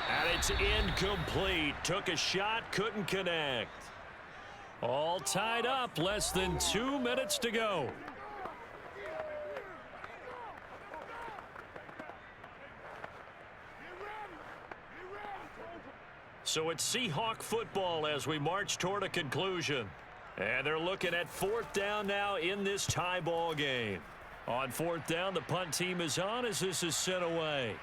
And it's incomplete. Took a shot, couldn't connect. All tied up, less than 2 minutes to go. So it's Seahawk football as we march toward a conclusion. And they're looking at 4th down now in this tie ball game. On 4th down, the punt team is on as this is sent away.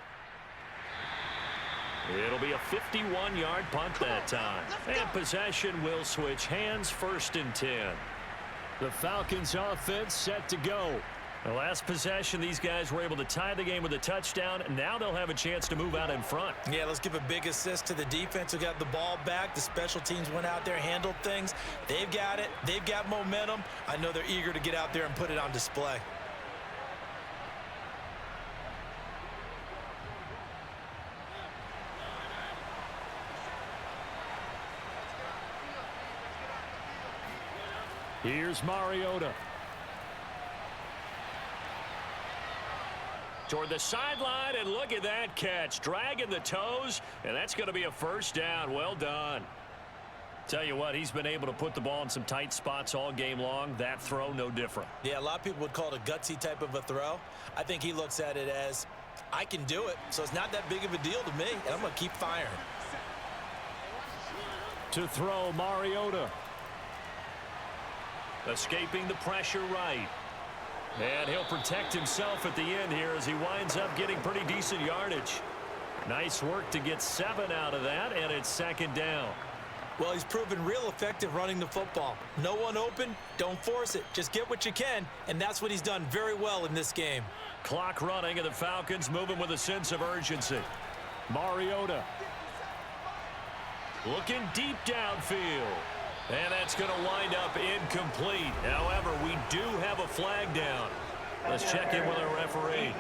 It'll be a 51-yard punt that time. And possession will switch hands, 1st and 10. The Falcons offense set to go. The last possession, these guys were able to tie the game with a touchdown. Now they'll have a chance to move out in front. Yeah, let's give a big assist to the defense who got the ball back. The special teams went out there, handled things. They've got it. They've got momentum. I know they're eager to get out there and put it on display. Here's Mariota. Toward the sideline, and look at that catch. Dragging the toes, and that's going to be a 1st down. Well done. Tell you what, he's been able to put the ball in some tight spots all game long. That throw, no different. Yeah, a lot of people would call it a gutsy type of a throw. I think he looks at it as, I can do it, so it's not that big of a deal to me, and I'm going to keep firing. To throw, Mariota. Escaping the pressure right. And he'll protect himself at the end here as he winds up getting pretty decent yardage. Nice work to get 7 out of that, and it's 2nd down. Well, he's proven real effective running the football. No one open, don't force it. Just get what you can, and that's what he's done very well in this game. Clock running, and the Falcons moving with a sense of urgency. Mariota. Looking deep downfield. And that's going to wind up incomplete. However, we do have a flag down. Let's check in with our referee.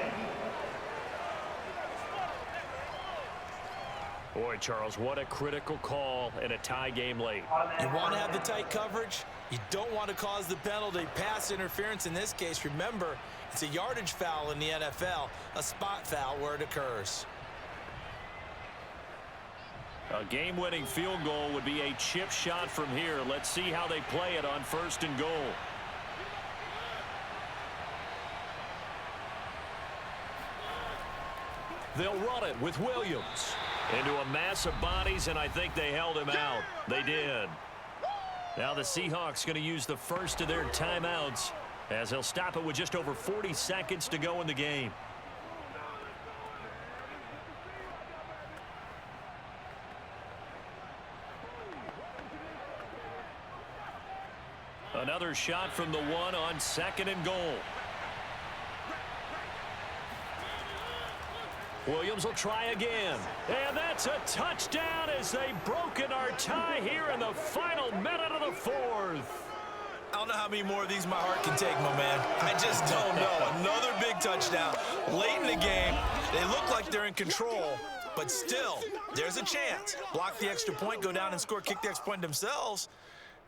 Boy, Charles, what a critical call in a tie game late. You want to have the tight coverage. You don't want to cause the penalty. Pass interference in this case. Remember, it's a yardage foul in the NFL, a spot foul where it occurs. A game-winning field goal would be a chip shot from here. Let's see how they play it on 1st and goal. They'll run it with Williams. Into a mass of bodies, and I think they held him out. They did. Now the Seahawks going to use the first of their timeouts as they'll stop it with just over 40 seconds to go in the game. Another shot from the one on 2nd and goal. Williams will try again. And that's a touchdown as they've broken our tie here in the final minute of the 4th. I don't know how many more of these my heart can take, my man. I just don't know. Another big touchdown late in the game. They look like they're in control, but still, there's a chance. Block the extra point, go down and score, kick the extra point themselves.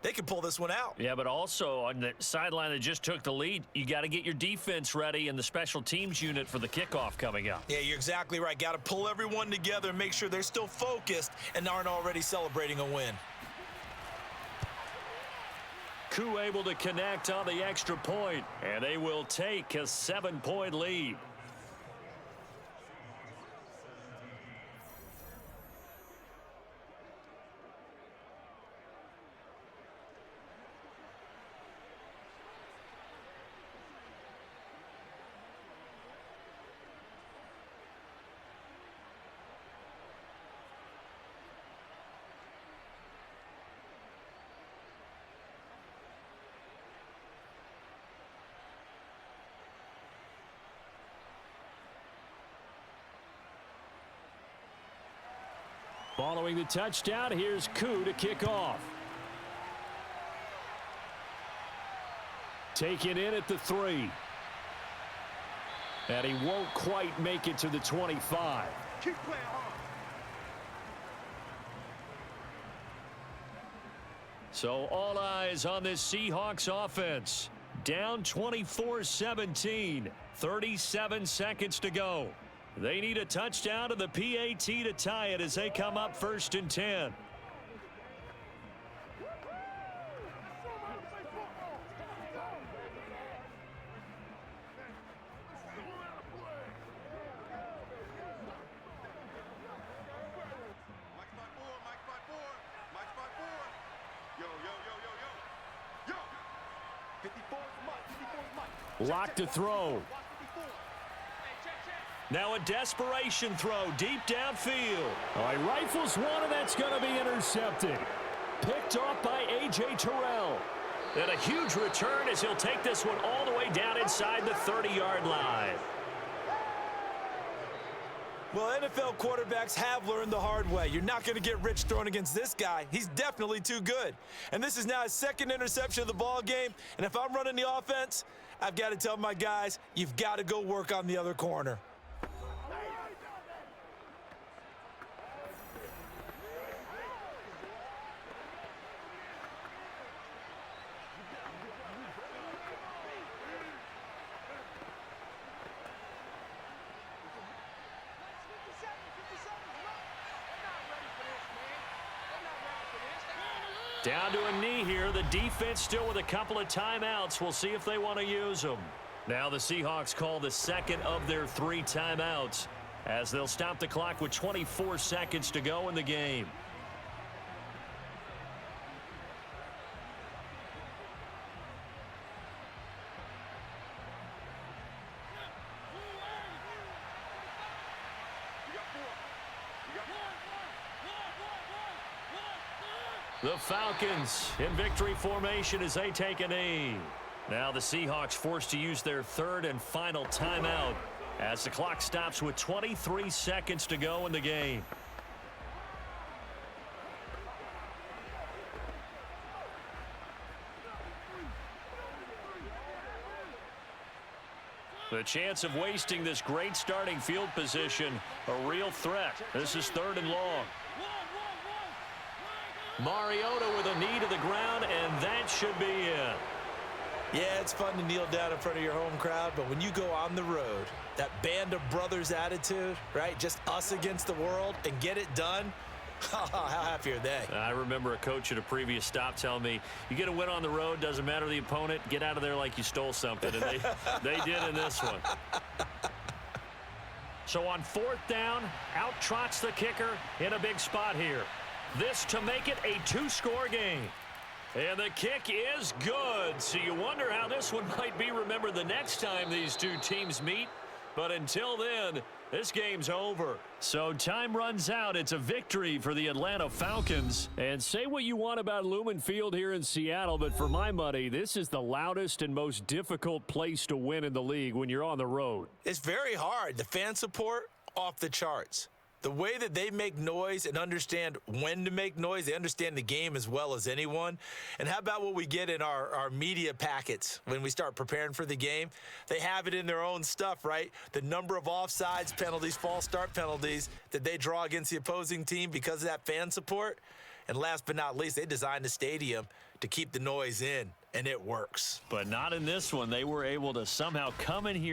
They could pull this one out. Yeah, but also on the sideline that just took the lead, you got to get your defense ready and the special teams unit for the kickoff coming up. Yeah, you're exactly right. Got to pull everyone together and make sure they're still focused and aren't already celebrating a win. Koo able to connect on the extra point, and they will take a 7-point lead. Following the touchdown, here's Koo to kick off. Taken in at the 3. And he won't quite make it to the 25. Keep playing hard. So all eyes on this Seahawks offense. Down 24-17. 37 seconds to go. They need a touchdown to the PAT to tie it as they come up 1st and 10. Lock to throw. Now a desperation throw deep downfield. All right, rifles one, and that's going to be intercepted. Picked off by A.J. Terrell. And a huge return as he'll take this one all the way down inside the 30-yard line. Well, NFL quarterbacks have learned the hard way. You're not going to get rich throwing against this guy. He's definitely too good. And this is now his 2nd interception of the ball game. And if I'm running the offense, I've got to tell my guys, you've got to go work on the other corner. Down to a knee here. The defense still with a couple of timeouts. We'll see if they want to use them. Now the Seahawks call the 2nd of their 3 timeouts as they'll stop the clock with 24 seconds to go in the game. The Falcons in victory formation as they take a knee. Now the Seahawks forced to use their 3rd and final timeout as the clock stops with 23 seconds to go in the game. The chance of wasting this great starting field position, a real threat. This is 3rd and long. Mariota with a knee to the ground, and that should be in. Yeah, it's fun to kneel down in front of your home crowd, but when you go on the road, that band of brothers attitude, right? Just us against the world and get it done. How happy are they? I remember a coach at a previous stop telling me, you get a win on the road, doesn't matter the opponent, get out of there like you stole something. And they did in this one. So on 4th down, out trots the kicker in a big spot here. This to make it a 2-score game. And the kick is good. So you wonder how this one might be remembered the next time these two teams meet. But until then, this game's over. So time runs out. It's a victory for the Atlanta Falcons. And say what you want about Lumen Field here in Seattle, but for my money, this is the loudest and most difficult place to win in the league when you're on the road. It's very hard. The fan support, off the charts. The way that they make noise and understand when to make noise, they understand the game as well as anyone. And how about what we get in our media packets when we start preparing for the game? They have it in their own stuff, right? The number of offsides penalties, false start penalties that they draw against the opposing team because of that fan support. And last but not least, they designed the stadium to keep the noise in, and it works. But not in this one. They were able to somehow come in here